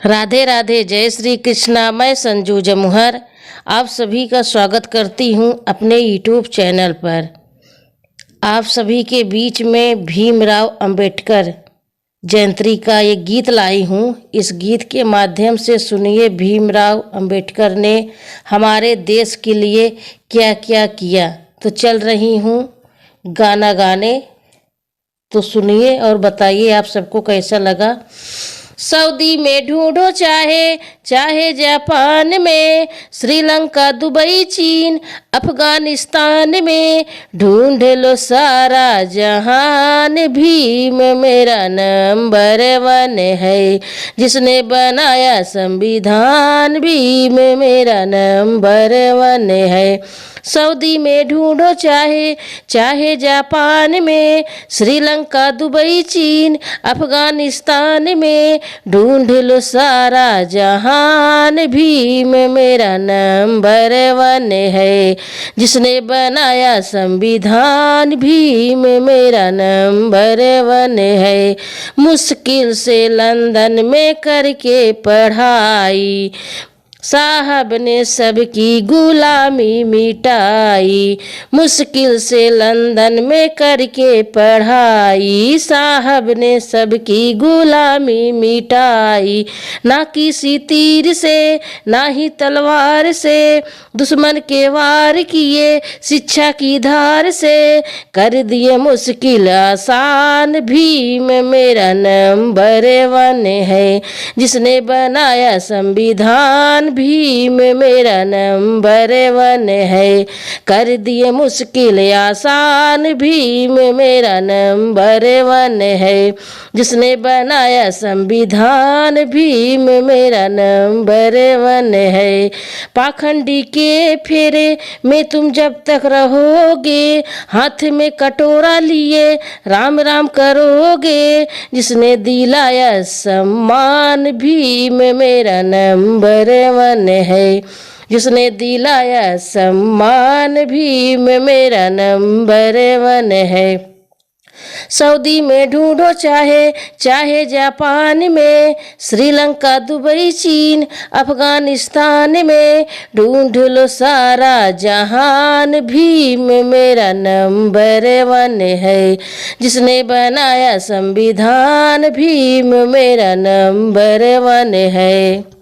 राधे राधे, जय श्री कृष्णा। मैं संजू जमुहर आप सभी का स्वागत करती हूँ अपने यूट्यूब चैनल पर। आप सभी के बीच में भीमराव अंबेडकर जयंती का एक गीत लाई हूँ। इस गीत के माध्यम से सुनिए भीमराव अंबेडकर ने हमारे देश के लिए क्या क्या किया। तो चल रही हूँ गाना गाने, तो सुनिए और बताइए आप सबको कैसा लगा। सऊदी में ढूंढो चाहे जापान में, श्रीलंका दुबई चीन अफगानिस्तान में, ढूंढ लो सारा जहान, भीम मेरा नंबर 1 है। जिसने बनाया संविधान, भीम मेरा नंबर 1 है। सऊदी में ढूंढो चाहे जापान में, श्रीलंका दुबई चीन अफगानिस्तान में, ढूंढ लो सारा जहान, भीम मेरा नंबर 1 है। जिसने बनाया संविधान, भीम मेरा नंबर 1 है। मुश्किल से लंदन में करके पढ़ाई, साहब ने सबकी गुलामी मिटाई। मुश्किल से लंदन में करके पढ़ाई, साहब ने सबकी गुलामी मिटाई। ना किसी तीर से ना ही तलवार से, दुश्मन के वार किए शिक्षा की धार से, कर दिए मुश्किल आसान, भीम मेरा नंबर 1 है। जिसने बनाया संविधान, भीम मेरा नंबर 1 है। कर दिए मुश्किल आसान, भीम मेरा नंबर 1 है। जिसने बनाया संविधान, भीम मेरा नंबर 1 है। पाखंडी के फेरे में तुम जब तक रहोगे, हाथ में कटोरा लिए राम राम करोगे। जिसने दिलाया सम्मान, भीम मेरा नंबर 1 है। जिसने दिलाया सम्मान, भीम मेरा नंबर 1 है। सऊदी में ढूंढो चाहे जापान में, श्रीलंका दुबई चीन अफगानिस्तान में, ढूंढ लो सारा जहान, भीम मेरा नंबर 1 है। जिसने बनाया संविधान, भीम मेरा नंबर 1 है।